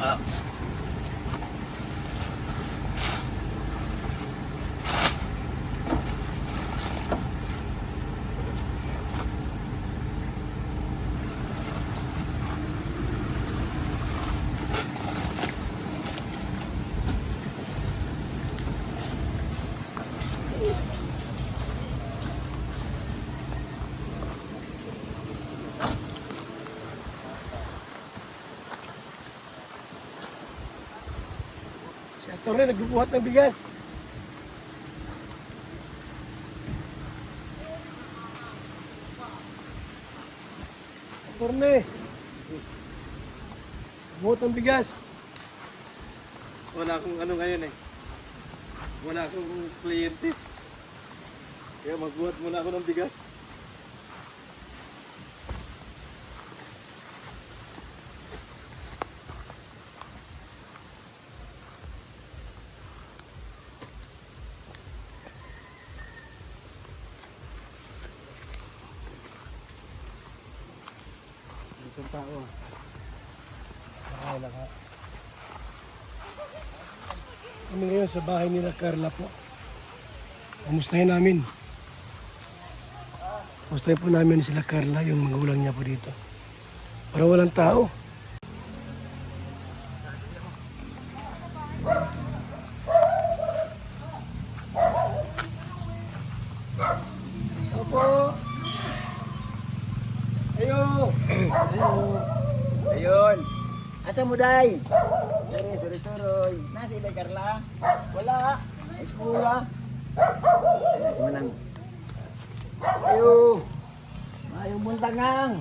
Ah. Si Atty. Nagbubuhat ng bigas. Atty. Buhat ng bigas. Wala akong ano ngayon eh. Wala akong kliyente. Kaya magbuhat muna ako ng bigas. Itong tao. Wala ka. Kami ngayon sa bahay nila Carla po. Kamustahin namin. Kamustahin po namin sila Carla, yung magulang niya po dito. Para walang tao. Opo. Ayo. Ayo. Ayun. Asa mo day? Sorry. Nasi day Carla? Wala. Eskula. Si Manang. Ayo. Mayong buntangang.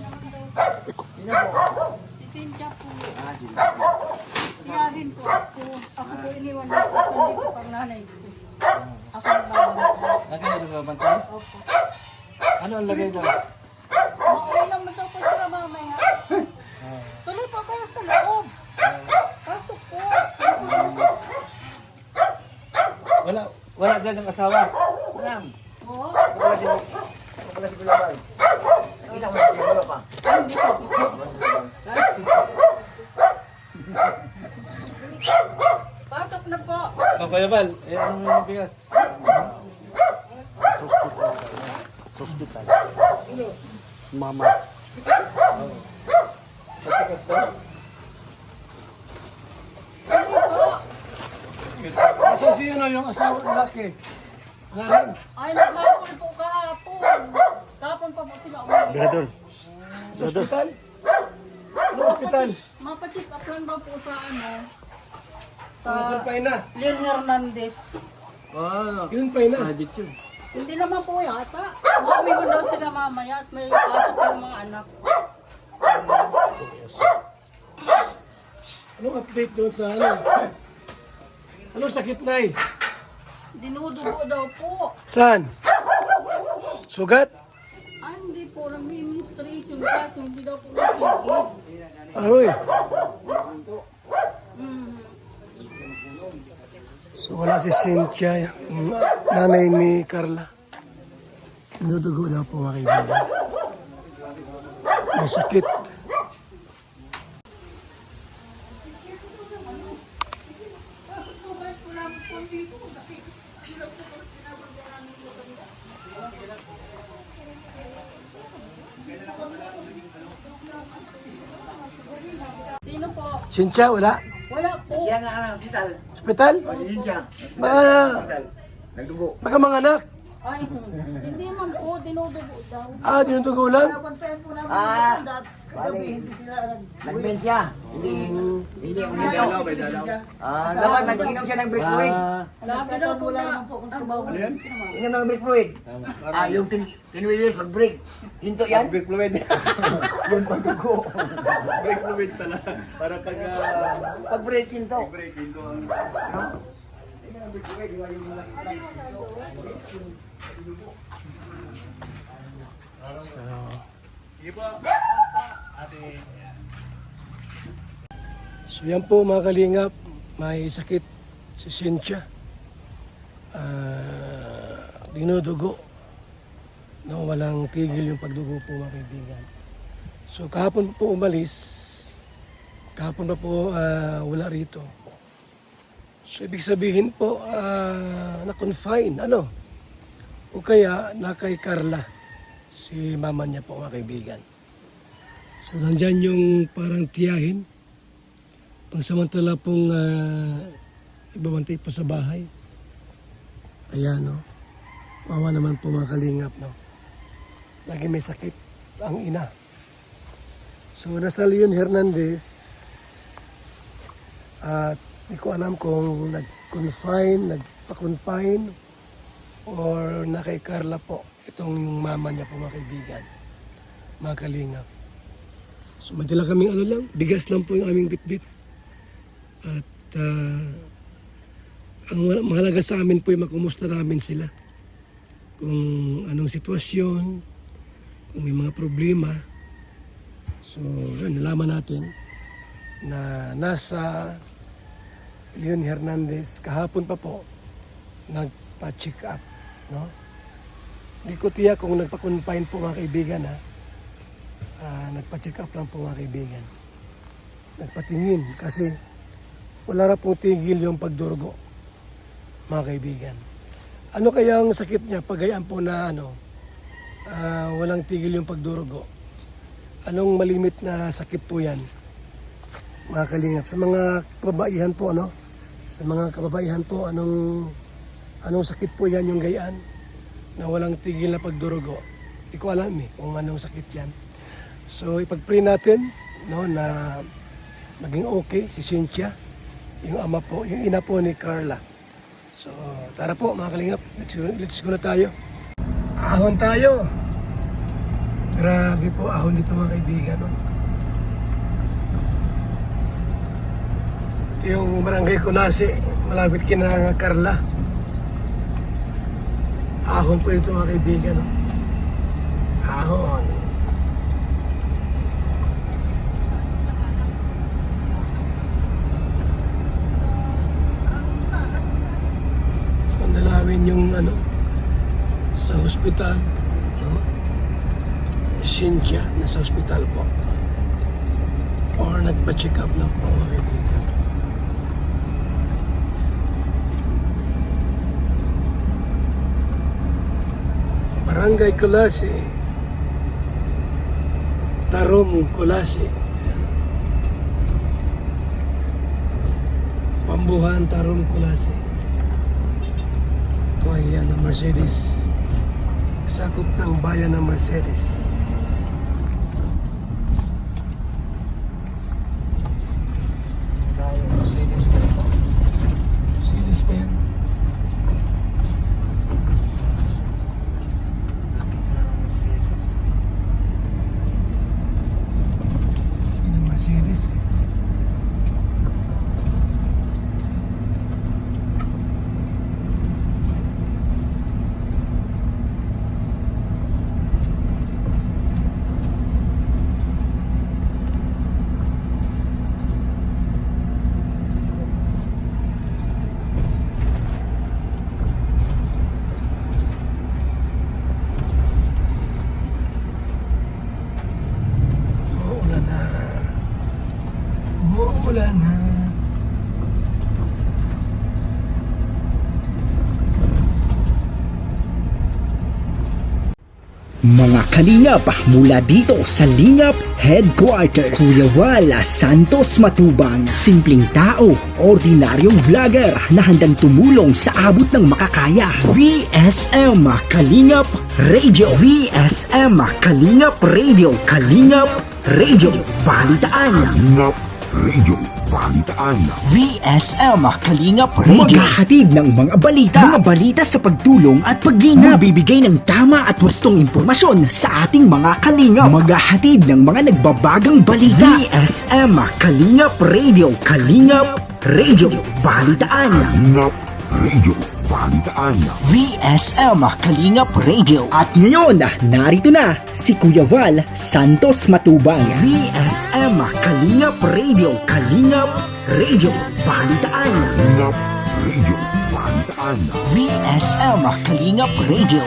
Sino po? Si Cynthia po. Sino po? Siyahin po ako. Ako po iniwan na po. Hindi po pang nanay ko. Ako nagbabantay. Lagay na babantay? Opo. Ano ang lagay doon? Makauwi lang mo daw po sila mamaya. Tuloy pa kayo sa loob. Pasok po. Wala dyan yung asawa. Manang. Oo. Ako pala si Kulabal. Nakita mo na siya pa. Hindi po. Pasok na po. Kuya Bal, ano mo yung bigas? Hospital. Mama. Kasi sino yung asawa ng laki? Ngayon, Ay, naghapon po kahapon. Kahapon pa po sila umalis. sa hospital? Ano hospital? Mapacheck up lang daw po sa ano. Sa Kumpay na. Leon Hernandez. Ano? Yun pa na. Habit yun. Hindi naman po yata. Mauwi mo daw sila mamaya at may pasok yung mga anak. Anong update doon sa ano? Anong sakit na eh? Dinudugo daw po. Saan? Sugat? Ay, hindi po. Nag-administration kasi hindi daw po nasigid. Aroy. Hmm. So wala si Cynthia, yung nanay ni Carla. Nadudugo daw po mga kaibigan. May sakit. Sino po? Cynthia, wala? Wala po. Siya nga ang hospital. Hospital? Yun siya. Baka, Hospital. Nagdugo. baka mga anak. Ay, hindi man po. Dinudugo daw. Dinudugo lang? Ah, bali. Nag-ben siya. Hindi uminom. Dapat nag-inom siya ng brick fluid. Lagi daw po na. Inom ng brick fluid. Yung 10 wheelers mag-break. Hinto yan? Brake fluid. Yun pagdugo. Brake fluid pala. Para pag Pag-break hinto. break into ang... Sige po. Ate. So yan po mga kalingap, may sakit si Cynthia. Dinudugo. No, walang tigil yung pagdugo po mga kaibigan. So kahapon po umalis, kahapon pa po wala rito. So ibig sabihin po na-confine, ano? O kaya na kay Carla, si mama niya po mga kaibigan. So nandyan yung parang tiyahin, pangsamantala pong ibabantay po sa bahay. Ayan, no? Wawa naman po mga kalingap, no? Lagi may sakit ang ina. So nasa Leon Hernandez at hindi ko alam kung nag-confine, nagpa-confine or na kay Carla po. Itong yung mama niya po mga kaibigan, mga kalingap. So may dala kaming ano lang, bigas lang po yung aming bitbit. At ang mahalaga sa amin po ay makumusta namin sila. Kung anong sitwasyon, kung may mga problema. So yun, nalaman natin na nasa Leon Hernandez kahapon pa po nagpa-check up, no? Hindi ko tiyak kung nagpa-confine po mga kaibigan, ha. Nagpa-check up lang po mga kaibigan. Nagpatingin kasi wala na pong tigil yung pagdurugo mga kaibigan. Ano kaya ang sakit niya? Pagayaan po na walang tigil yung pagdurugo. Anong malimit na sakit po yan? Mga kalingap. Sa mga kababaihan po, ano? Sa mga kababaihan po, anong sakit po yan yung gayaan? Na walang tigil na pagdurugo. Hindi ko alam kung anong sakit yan. So ipag-pray natin, no, na maging okay si Cynthia, yung ama po, yung ina po ni Carla. So tara po mga kalingap, let's go na tayo. Ahon tayo. Grabe po, ahon dito mga kaibigan, no? Ito yung barangay Kunasi, malapit kina Carla. Ahon po dito mga kaibigan, no? Ahon. So dalawin yung sa hospital, no? Cynthia, nasa hospital po. Or nagpa-check up lang po mga kaibigan. Barangay Kulasi, Tarom Kulasi, Pambuhan Tarom Kulasi. Ito ay na Mercedes, sakop ng bayan ng Mercedes. Mercedes pa yan. Mercedes. Wala na. Mga kalingap, mula dito sa Lingap Headquarters, Kuya Val Santos Matubang, simpleng tao, ordinaryong vlogger na handang tumulong sa abot ng makakaya. VSM Kalingap Radio, VSM Kalingap Radio, Kalingap Radio, Balitaan. Kalingap Radio, Balitaan. VSM Kalingap Radio, maghahatid ng mga balita sa pagtulong at paglingap, bibigay ng tama at wastong impormasyon sa ating mga kalingap, maghahatid ng mga nagbabagang balita. VSM Kalingap Radio, Kalingap Radio, Balitaan. Kalingap Radio, Balitaan. VSM Kalingap Radio. At ngayon, narito na si Kuya Val Santos Matubang. VSM Kalingap Radio, Kalingap Radio, Balitaan. Kalingap Radio, Balitaan. VSM Kalingap Radio.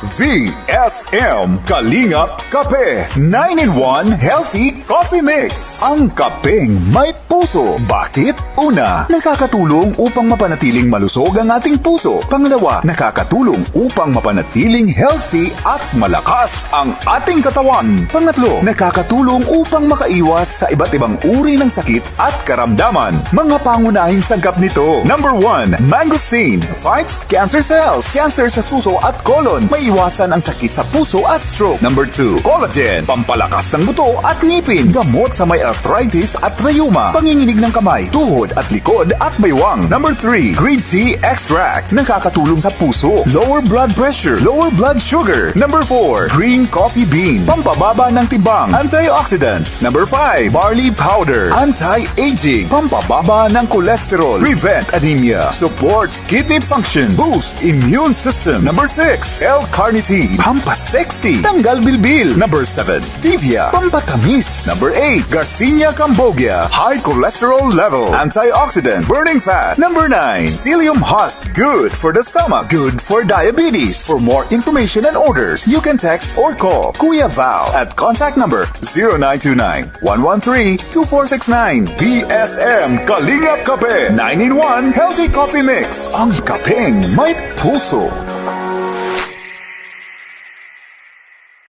VSM Kalingap Kape 9-in-1 Healthy Coffee Mix. Ang kapeng may puso. Bakit? Una, nakakatulong upang mapanatiling malusog ang ating puso. Pangalawa, nakakatulong upang mapanatiling healthy at malakas ang ating katawan. Pangatlo, nakakatulong upang makaiwas sa iba't ibang uri ng sakit at karamdaman. Mga pangunahing sangkap nito. Number 1, mangosteen fights cancer cells. Cancer sa suso at colon. Maiwasan ang sakit sa puso at stroke. Number 2, collagen. Pampalakas ng buto at ngipin. Gamot sa may arthritis at rheuma. Panginginig ng kamay, tuhod at likod at baywang. Number 3, green tea extract. Nakakatulong sa puso. Lower blood pressure. Lower blood sugar. Number 4, green coffee bean. Pampababa ng timbang. Antioxidants. Number 5, barley powder. Anti-aging. Pampababa ng cholesterol. Prevent anemia. Supports kidney function. Boost immune system. Number 6, L-carnitine. Pampasexy. Tanggal bilbil. Number 7, stevia. Pampatamis. Number 8, Garcinia cambogia. High cholesterol level. Antioxidant. Burning fat. Number 9, psyllium husk. Good for the stomach. Good for diabetes. For more information and orders, you can text or call Kuya Val at contact number 0929-113-2469. BSM Kalingap Kape 9-in-1 Healthy Coffee Mix. Ang kapeng may puso.